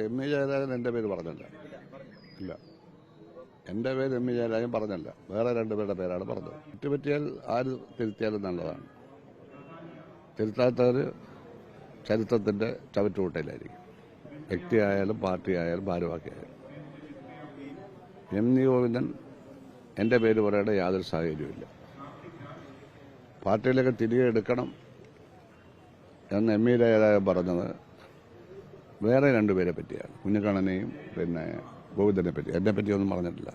M E Jayarajan എൻ്റെ പേര് പറഞ്ഞല്ല. ഇല്ല, എൻ്റെ പേര് എം ഇ ജയരാജൻ പറഞ്ഞല്ല. വേറെ രണ്ടുപേരുടെ പേരാണ് പറഞ്ഞത്. തെറ്റുപറ്റിയാൽ ആര് തിരുത്തിയാലും നല്ലതാണ്. തിരുത്താത്തവർ ചരിത്രത്തിൻ്റെ ചവറ്റുകൂട്ടയിലായിരിക്കും. വ്യക്തിയായാലും പാർട്ടിയായാലും ഭാരവാഹിയായാലും. എം ഇ ഗോവിന്ദൻ എൻ്റെ പേര് പറയേണ്ട യാതൊരു സാഹചര്യമില്ല. പാർട്ടിയിലേക്ക് തിരികെ എടുക്കണം എന്ന് എം ഇ ജയരാജൻ പറഞ്ഞത് വേറെ രണ്ടുപേരെ പറ്റിയാണ്. കുഞ്ഞിക്കണ്ണനെയും ഗോവിന്ദനെ പറ്റി. എന്നെ പറ്റിയൊന്നും പറഞ്ഞിട്ടില്ല.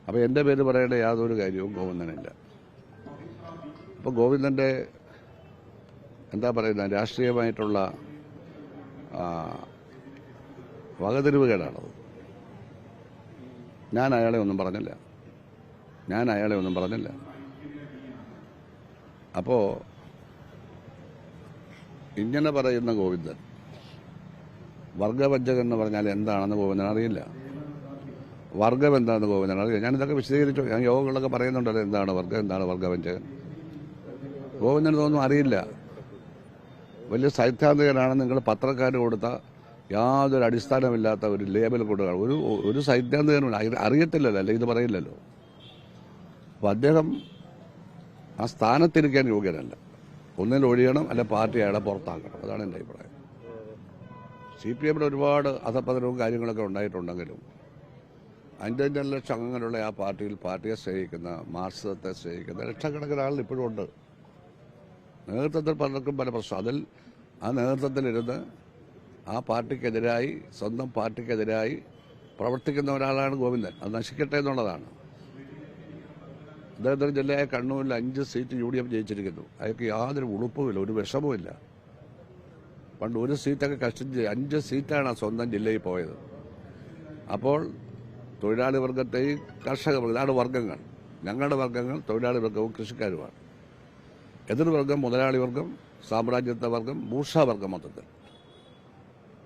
അപ്പോൾ എൻ്റെ പേര് പറയേണ്ട യാതൊരു കാര്യവും ഗോവിന്ദനില്ല. അപ്പോൾ ഗോവിന്ദൻ്റെ എന്താ പറയുന്ന രാഷ്ട്രീയമായിട്ടുള്ള വകതിരിവുകേടാണത്. ഞാൻ അയാളെ ഒന്നും പറഞ്ഞില്ല. അപ്പോൾ ഇങ്ങനെ പറയുന്ന ഗോവിന്ദൻ വർഗവഞ്ചകൻ എന്ന് പറഞ്ഞാൽ എന്താണെന്ന് ഗോവിന്ദൻ അറിയില്ല. വർഗം എന്താണെന്ന് ഗോവിന്ദൻ അറിയില്ല. ഞാനിതൊക്കെ വിശദീകരിച്ചു. ഞാൻ യോഗങ്ങളൊക്കെ പറയുന്നുണ്ടല്ലോ എന്താണ് വർഗം, എന്താണ് വർഗവഞ്ചകൻ. ഗോവിന്ദന് ഇതൊന്നും അറിയില്ല. വലിയ സൈദ്ധാന്തികനാണ്. നിങ്ങൾ പത്രക്കാർ കൊടുത്ത യാതൊരു അടിസ്ഥാനമില്ലാത്ത ഒരു ലേബൽ കൊടുക്കുക. ഒരു സൈദ്ധാന്തികനും അറിയത്തില്ലല്ലോ, അല്ലെ ഇത് പറയില്ലല്ലോ. അപ്പോൾ അദ്ദേഹം ആ സ്ഥാനത്തിരിക്കാൻ യോഗ്യനല്ല. ഒന്നിൽ ഒഴിയണം, അല്ലെ പാർട്ടി അയാളെ പുറത്താക്കണം. അതാണ് എൻ്റെ അഭിപ്രായം. CPM ഒരുപാട് അധപതനവും കാര്യങ്ങളൊക്കെ ഉണ്ടായിട്ടുണ്ടെങ്കിലും 5 ലക്ഷം അംഗങ്ങളുള്ള ആ പാർട്ടിയെ സ്നേഹിക്കുന്ന, മാർക്സിസത്തെ സ്നേഹിക്കുന്ന ലക്ഷക്കണക്കിന് ആളുകൾ ഇപ്പോഴും ഉണ്ട്. നേതൃത്വത്തിൽ പലർക്കും പല പ്രശ്നം. അതിൽ ആ നേതൃത്വത്തിലിരുന്ന് ആ പാർട്ടിക്കെതിരായി, സ്വന്തം പാർട്ടിക്കെതിരായി പ്രവർത്തിക്കുന്ന ഒരാളാണ് ഗോവിന്ദൻ. അത് നശിക്കട്ടെ എന്നുള്ളതാണ്. അദ്ദേഹത്തിന് ജില്ലയായ കണ്ണൂരിൽ 5 സീറ്റ് UDF ജയിച്ചിരിക്കുന്നു. അയാൾക്ക് യാതൊരു ഉളുപ്പുമില്ല, ഒരു വിഷമവുമില്ല. പണ്ട് ഒരു സീറ്റൊക്കെ കഷ്ടിച്ച് 5 സീറ്റാണ് സ്വന്തം ജില്ലയിൽ പോയത്. അപ്പോൾ തൊഴിലാളി വർഗത്തെയും കർഷക വർഗം, ഇതാണ് വർഗങ്ങൾ. ഞങ്ങളുടെ വർഗങ്ങൾ തൊഴിലാളി വർഗവും കൃഷിക്കാരുമാണ്. എതിർവർഗം മുതലാളി വർഗം, സാമ്രാജ്യത്വ വർഗം, ബൂർഷ്വാ വർഗം. മൊത്തത്തിൽ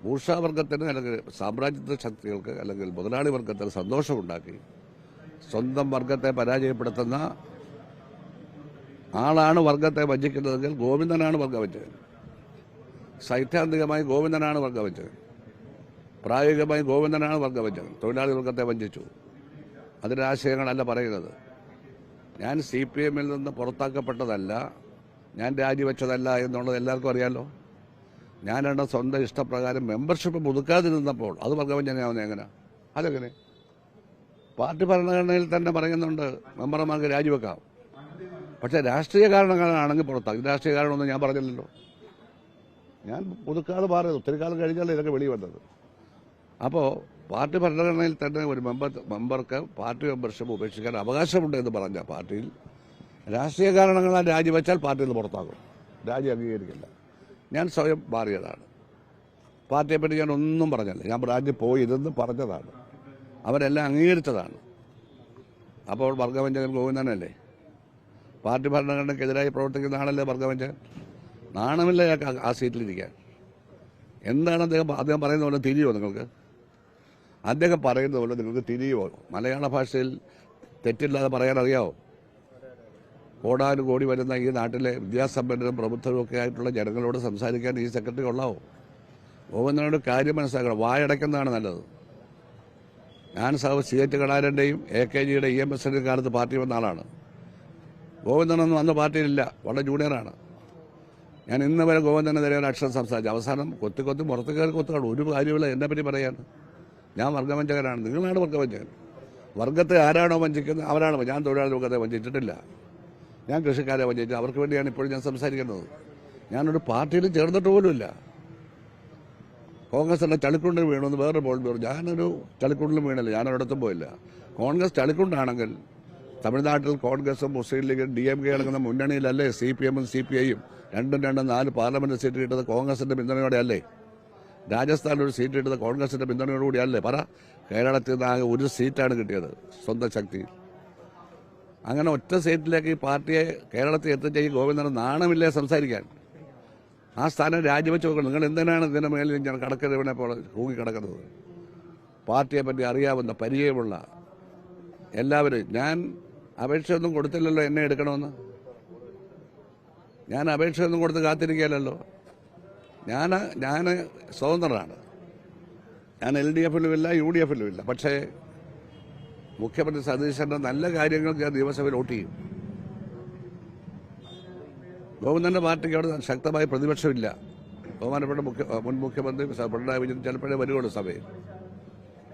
ബൂർഷ്വാ വർഗത്തിന് അല്ലെങ്കിൽ സാമ്രാജ്യത്വ ശക്തികൾക്ക് അല്ലെങ്കിൽ മുതലാളി വർഗത്തിന് സന്തോഷമുണ്ടാക്കി സ്വന്തം വർഗത്തെ പരാജയപ്പെടുത്തുന്ന ആളാണ് വർഗത്തെ വഞ്ചിക്കുന്നതെങ്കിൽ ഗോവിന്ദനാണ് വർഗവഞ്ചകൻ. സൈദ്ധാന്തികമായി ഗോവിന്ദനാണ് വർഗവഞ്ചകൻ. പ്രായോഗികമായി ഗോവിന്ദനാണ് വർഗവഞ്ചകൻ. തൊഴിലാളി വർഗത്തെ വഞ്ചിച്ചു. അതിൻ്റെ ആശയങ്ങളല്ല പറയുന്നത്. ഞാൻ CPMൽ നിന്ന് പുറത്താക്കപ്പെട്ടതല്ല, ഞാൻ രാജിവെച്ചതല്ല എന്നുള്ളത് എല്ലാവർക്കും അറിയാമല്ലോ. ഞാൻ എൻ്റെ സ്വന്തം ഇഷ്ടപ്രകാരം മെമ്പർഷിപ്പ് പുതുക്കാതിരുന്നപ്പോൾ അത് വർഗവഞ്ചനയാവുന്നത് എങ്ങനെ? അതെങ്ങനെ? പാർട്ടി ഭരണഘടനയിൽ തന്നെ പറയുന്നുണ്ട് മെമ്പർമാർക്ക് രാജിവെക്കാം. പക്ഷേ രാഷ്ട്രീയ കാരണങ്ങളാണെങ്കിൽ പുറത്താക്കും. രാഷ്ട്രീയ കാരണമൊന്നും ഞാൻ പറഞ്ഞില്ലല്ലോ. ഞാൻ പുതുക്കാതെ മാറിയത് ഒത്തിരി കാലം കഴിഞ്ഞാൽ ഇതൊക്കെ വെളി വന്നത്. അപ്പോൾ പാർട്ടി ഭരണഘടനയിൽ തന്നെ ഒരു മെമ്പർക്ക് പാർട്ടി മെമ്പർഷിപ്പ് ഉപേക്ഷിക്കാൻ അവകാശമുണ്ട് എന്ന് പറഞ്ഞ പാർട്ടിയിൽ രാഷ്ട്രീയ കാരണങ്ങളാൽ രാജിവെച്ചാൽ പാർട്ടിയിൽ നിന്ന് പുറത്താകും. രാജി അംഗീകരിക്കില്ല. ഞാൻ സ്വയം മാറിയതാണ്. പാർട്ടിയെപ്പറ്റി ഞാൻ ഒന്നും പറഞ്ഞില്ല. ഞാൻ രാജ്യം പോയി ഇതെന്ന് പറഞ്ഞതാണ്. അവരെല്ലാം അംഗീകരിച്ചതാണ്. അപ്പോൾ വർഗവഞ്ചകൻ ഗോവിന്ദനല്ലേ? പാർട്ടി ഭരണഘടനയ്ക്കെതിരായി പ്രവർത്തിക്കുന്ന ആളല്ലേ വർഗവഞ്ചകൻ? നാണമില്ല ആ സീറ്റിലിരിക്കാൻ. എന്താണ് അദ്ദേഹം പറയുന്ന പോലെ തിരിയുമോ നിങ്ങൾക്ക്? അദ്ദേഹം പറയുന്ന പോലെ നിങ്ങൾക്ക് തിരിയുമോ? മലയാള ഭാഷയിൽ തെറ്റില്ലാതെ പറയാനറിയാവോ? കോടാനുകോടി വരുന്ന ഈ നാട്ടിലെ വിദ്യാസമ്പന്നരും പ്രബുദ്ധരും ഒക്കെ ആയിട്ടുള്ള ജനങ്ങളോട് സംസാരിക്കാൻ ഈ സെക്രട്ടറി കൊള്ളാവോ? ഗോവിന്ദനോട് കാര്യം മനസ്സിലാക്കണം. വായടയ്ക്കുന്നതാണ് നല്ലത്. ഞാൻ CH കടാരൻ്റെയും AKGയുടെ EMSൻ്റെയും കാലത്ത് പാർട്ടി വന്ന ആളാണ്. ഗോവിന്ദനൊന്നും അന്ന് പാർട്ടിയിലില്ല, വളരെ ജൂനിയറാണ്. ഞാൻ ഇന്ന് വരെ ഗോവിന്ദനെതിരെ ഒരു അക്ഷരം സംസാരിച്ചു. അവസാനം കൊത്തി മുറത്ത് കയറി കൊത്തുകയാണ്. ഒരു കാര്യമില്ല എന്നെ പറ്റി പറയാൻ. ഞാൻ വർഗവഞ്ചകനാണ്. നിങ്ങളാണ് വർഗവഞ്ചകൻ. വർഗത്തെ ആരാണോ വഞ്ചിക്കുന്നത് അവരാണ്. ഞാൻ തൊഴിലാളി വർഗത്തെ വഞ്ചിച്ചിട്ടില്ല. ഞാൻ കൃഷിക്കാരെ വഞ്ചിച്ചു. അവർക്ക് വേണ്ടിയാണ് ഇപ്പോഴും ഞാൻ സംസാരിക്കുന്നത്. ഞാനൊരു പാർട്ടിയിലും ചേർന്നിട്ട് പോലുമില്ല. കോൺഗ്രസിൻ്റെ ചളിക്കുണ്ടിൽ വീണമെന്ന് വേറൊരു പോളിറ്റ് ബ്യൂറോ. ഞാനൊരു ചളിക്കുണ്ടിലും വീണില്ല. ഞാനൊരിടത്തും പോയില്ല. കോൺഗ്രസ് ചളിക്കുണ്ടാണെങ്കിൽ തമിഴ്നാട്ടിൽ കോൺഗ്രസും മുസ്ലിം ലീഗും DMK അടങ്ങുന്ന മുന്നണിയിലല്ലേ CPMും CPIയും 4 പാർലമെന്റ് സീറ്റ് കിട്ടുന്നത് കോൺഗ്രസിന്റെ പിന്തുണയോടെ അല്ലേ? രാജസ്ഥാനിൽ ഒരു സീറ്റ് കിട്ടുന്നത് കോൺഗ്രസിന്റെ പിന്തുണയോടുകൂടി അല്ലേ? പറ. കേരളത്തിൽ നിന്ന് ആകെ ഒരു സീറ്റാണ് കിട്ടിയത് സ്വന്തം ശക്തി. അങ്ങനെ ഒറ്റ സീറ്റിലേക്ക് ഈ പാർട്ടിയെ കേരളത്തിൽ എത്തിച്ച ഈ ഗോവിന്ദന് നാണമില്ലേ സംസാരിക്കാൻ? ആ സ്ഥാനം രാജിവെച്ച് നോക്കണം. നിങ്ങൾ എന്തിനാണ് ഇതിന് മേലിൽ ഞാൻ കടക്കരുവിനെ പോലെ കൂങ്ങിക്കിടക്കുന്നത്? പാർട്ടിയെ പറ്റി അറിയാവുന്ന പരിചയമുള്ള എല്ലാവരും. ഞാൻ അപേക്ഷയൊന്നും കൊടുത്തില്ലല്ലോ എന്നെ എടുക്കണമെന്ന്. ഞാൻ അപേക്ഷയൊന്നും കൊടുത്ത് കാത്തിരിക്കുകയല്ലോ. ഞാൻ സ്വതന്ത്രനാണ്. ഞാൻ LDF-ലുമില്ല UDF-ലുമില്ല. പക്ഷേ മുഖ്യമന്ത്രി സതീശന്റെ നല്ല കാര്യങ്ങൾക്ക് ഞാൻ നിയമസഭയിൽ വോട്ട് ചെയ്യും. ഗോവിന്ദന്റെ പാർട്ടിക്ക് അവിടെ ശക്തമായ പ്രതിപക്ഷമില്ല. ബഹുമാനപ്പെട്ട മുൻ മുഖ്യമന്ത്രി പിണറായി വിജയൻ ചിലപ്പോഴേ വരുവുള്ളൂ സഭയിൽ.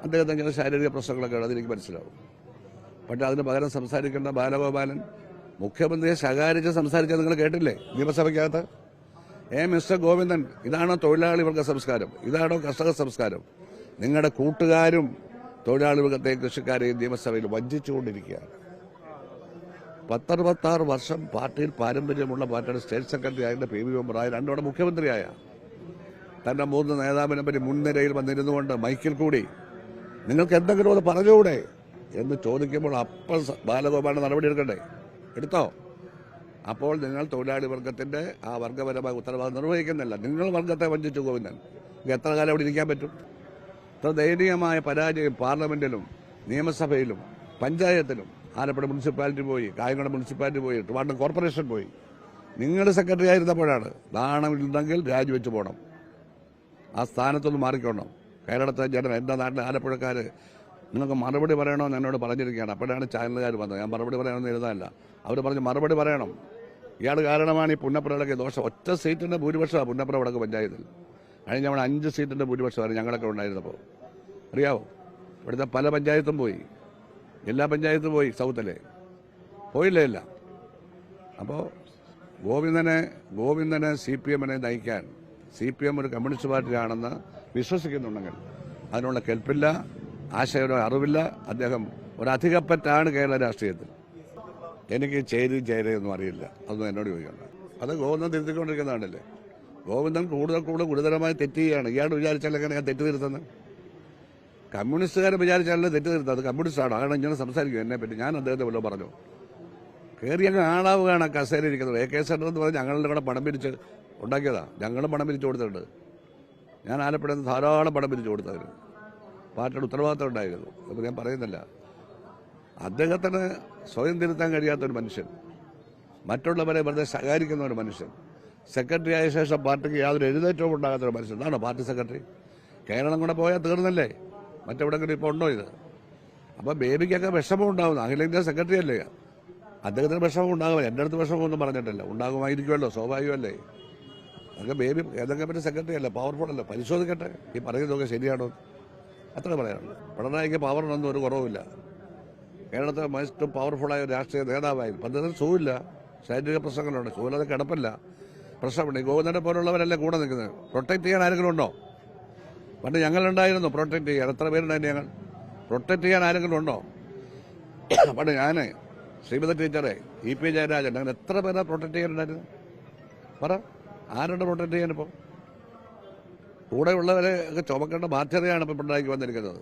അദ്ദേഹത്തിന് ചില ശാരീരിക പ്രശ്നങ്ങളൊക്കെ ഉണ്ട്, അതെനിക്ക് മനസ്സിലാവും. പക്ഷേ അതിന് പകരം സംസാരിക്കേണ്ട ബാലഗോപാലൻ മുഖ്യമന്ത്രിയെ ശകാരിച്ച് സംസാരിച്ചത് നിങ്ങൾ കേട്ടില്ലേ നിയമസഭയ്ക്കകത്ത്? മിസ്റ്റർ ഗോവിന്ദൻ, ഇതാണോ തൊഴിലാളി വർഗ സംസ്കാരം? ഇതാണോ കർഷക സംസ്കാരം? നിങ്ങളുടെ കൂട്ടുകാരും തൊഴിലാളി വർഗത്തെയും കൃഷിക്കാരെയും നിയമസഭയിൽ വഞ്ചിച്ചുകൊണ്ടിരിക്കുകയാണ്. 66 വർഷം പാർട്ടിയിൽ പാരമ്പര്യമുള്ള പാർട്ടിയുടെ സ്റ്റേറ്റ് സെക്രട്ടറി ആയിട്ട് PV മെമ്പറായ, രണ്ടോടെ മുഖ്യമന്ത്രിയായ തന്റെ 3 നേതാവിനെ പറ്റി മുൻനിരയിൽ വന്നിരുന്നുകൊണ്ട് മൈക്കിൽ കൂടി നിങ്ങൾക്ക് എന്തെങ്കിലും അത് പറഞ്ഞുകൂടെ എന്ന് ചോദിക്കുമ്പോൾ അപ്പോൾ ബാലഗോപാലിന് നടപടിയെടുക്കണ്ടേ? എടുത്തോ? അപ്പോൾ നിങ്ങൾ തൊഴിലാളി വർഗത്തിന്റെ ആ വർഗപരമായ ഉത്തരവാദിത്വം നിർവഹിക്കുന്നില്ല. നിങ്ങൾ വർഗത്തെ വഞ്ചിച്ചു ഗോവിന്ദൻ. എത്ര കാലം അവിടെ ഇരിക്കാൻ പറ്റും? ഇത്ര ദയനീയമായ പരാജയം പാർലമെന്റിലും നിയമസഭയിലും പഞ്ചായത്തിലും. ആലപ്പുഴ മുനിസിപ്പാലിറ്റി പോയി, കായംകുളം മുനിസിപ്പാലിറ്റി പോയി, ട്രിവാൻഡ്രം കോർപ്പറേഷൻ പോയി. നിങ്ങൾ സെക്രട്ടറി ആയിരുന്നപ്പോഴാണ്. നാണമില്ലെങ്കിൽ രാജിവെച്ച് പോകണം, ആ സ്ഥാനത്തൊന്ന് മാറിക്കോണം. കേരളത്തെ ജനം, എൻ്റെ നാട്ടിലെ ആലപ്പുഴക്കാർ നിങ്ങൾക്ക് മറുപടി പറയണമെന്ന് എന്നോട് പറഞ്ഞിരിക്കുകയാണ്. അപ്പോഴാണ് ചാനലുകാർ വന്നത്. ഞാൻ മറുപടി പറയണമെന്ന് എഴുതാനല്ല, അവർ പറഞ്ഞ് മറുപടി പറയണം. ഇയാൾ കാരണമാണ് ഈ പുന്നപ്രയിലൊക്കെ ദോഷം. ഒറ്റ സീറ്റിന്റെ ഭൂരിപക്ഷമാണ് പുന്നപ്ര വടക്ക് പഞ്ചായത്തിൽ. കഴിഞ്ഞ തവണ 5 സീറ്റിന്റെ ഭൂരിപക്ഷമായിരുന്നു ഞങ്ങളൊക്കെ ഉണ്ടായിരുന്നപ്പോൾ. അറിയാവോ? ഇവിടുത്തെ പല പഞ്ചായത്തും പോയി, എല്ലാ പഞ്ചായത്തും പോയി, സൗത്തിലെ പോയില്ലേ എല്ലാം. അപ്പോൾ ഗോവിന്ദനെ CPM-നെ നയിക്കാൻ CPM ഒരു കമ്മ്യൂണിസ്റ്റ് പാർട്ടിയാണെന്ന് വിശ്വസിക്കുന്നുണ്ടെങ്കിൽ അതിനുള്ള കെൽപ്പില്ല, ആശയപരമായ അറിവില്ല. അദ്ദേഹം ഒരധികപ്പറ്റാണ് കേരള രാഷ്ട്രീയത്തിൽ. എനിക്ക് ചേരുകയൊന്നും അറിയില്ല, അതൊന്നും എന്നോട് ചോദിക്കണ്ട. അത് ഗോവിന്ദൻ തിരുത്തിക്കൊണ്ടിരിക്കുന്നതാണല്ലേ. ഗോവിന്ദൻ കൂടുതൽ ഗുരുതരമായി തെറ്റ് ചെയ്യുകയാണ്. ഇയാൾ വിചാരിച്ചാൽ എങ്ങനെ ഞാൻ തെറ്റ് തിരുത്തുന്നത്? കമ്മ്യൂണിസ്റ്റുകാരെ വിചാരിച്ചാലേ തെറ്റ് തിരുത്തുന്നത്. അത് കമ്മ്യൂണിസ്റ്റാണ്, അതാണ് ഇങ്ങനെ സംസാരിക്കും എന്നെ പറ്റി. ഞാൻ അദ്ദേഹത്തെ വല്ലതും പറഞ്ഞു? കയറി അങ്ങ് ആളാവുകയാണ് ആ കസേരയിരിക്കുന്നത്. AK സെന്റർ എന്ന് പറഞ്ഞാൽ ഞങ്ങളുടെ കൂടെ പണം പിരിച്ച് ഉണ്ടാക്കിയതാണ്. ഞങ്ങളും പണം പിരിച്ചു കൊടുത്തിട്ടുണ്ട്. ഞാൻ ആലപ്പുഴയിൽ നിന്ന് ധാരാളം പണം പിരിച്ചു കൊടുത്തതിന് പാർട്ടിയുടെ ഉത്തരവാദിത്തം ഉണ്ടായിരുന്നു. അപ്പോൾ ഞാൻ പറയുന്നില്ല. അദ്ദേഹത്തിന് സ്വയം തിരുത്താൻ കഴിയാത്തൊരു മനുഷ്യൻ, മറ്റുള്ളവരെ വെറുതെ ശകാരിക്കുന്ന ഒരു മനുഷ്യൻ, സെക്രട്ടറി ആയ ശേഷം പാർട്ടിക്ക് യാതൊരു എഴുന്നേറ്റവും ഉണ്ടാകാത്തൊരു മനുഷ്യൻ. ഇതാണോ പാർട്ടി സെക്രട്ടറി? കേരളം കൂടെ പോയാൽ തീർന്നല്ലേ? മറ്റെവിടെങ്കിലും ഇപ്പോൾ ഉണ്ടോ ഇത്? അപ്പോൾ ബേബിക്കൊക്കെ വിഷമം ഉണ്ടാകുന്നു. അഖിലേന്ത്യാ സെക്രട്ടറി അല്ലേ, അദ്ദേഹത്തിന് വിഷമം ഉണ്ടാകും. എൻ്റെ അടുത്ത് വിഷമമൊന്നും പറഞ്ഞിട്ടില്ല. ഉണ്ടാകുമായിരിക്കുമല്ലോ, സ്വാഭാവികമല്ലേ. അതൊക്കെ ബേബി ഏതൊക്കെ പറ്റി സെക്രട്ടറി അല്ല, പവർഫുൾ അല്ല. പരിശോധിക്കട്ടെ ഈ പറയുന്നതൊക്കെ ശരിയാണോ, അത്ര പറയാനുള്ളൂ. പിണറായിക്ക് പവറിനൊന്നും ഒരു കുറവില്ല. കേരളത്തിലെ മോസ്റ്റ് പവർഫുള്ളായ ഒരു രാഷ്ട്രീയ നേതാവായിരുന്നു. പദ്ധതി സുഖമില്ല, ശാരീരിക പ്രശ്നങ്ങളുണ്ട്, സുഖമില്ലാതെ കിടപ്പില്ല, പ്രശ്നമുണ്ട്. ഗോവിന്ദനെ പോലുള്ളവരല്ലേ കൂടെ നിൽക്കുന്നത്. പ്രൊട്ടക്ട് ചെയ്യാൻ ആരെങ്കിലും ഉണ്ടോ? പണ്ട് ഞങ്ങളുണ്ടായിരുന്നു പ്രൊട്ടക്ട് ചെയ്യാൻ. എത്ര പേരുണ്ടായിരുന്നു ഞങ്ങൾ? പ്രൊട്ടക്ട് ചെയ്യാൻ ആരെങ്കിലും ഉണ്ടോ? പണ്ട് ഞാൻ, ശ്രീമതി ടീച്ചറെ, EP ജയരാജൻ, അങ്ങനെ എത്ര പേരാ പ്രൊട്ടക്ട് ചെയ്യാനുണ്ടായിരുന്നു? പറ, ആരുടെ പ്രൊട്ടക്ട് ചെയ്യാനിപ്പോൾ? കൂടെയുള്ളവരെ ഒക്കെ ചുമക്കേണ്ട ബാധ്യതയാണ് ഇപ്പോൾ പിണറായിക്ക് വന്നിരിക്കുന്നത്.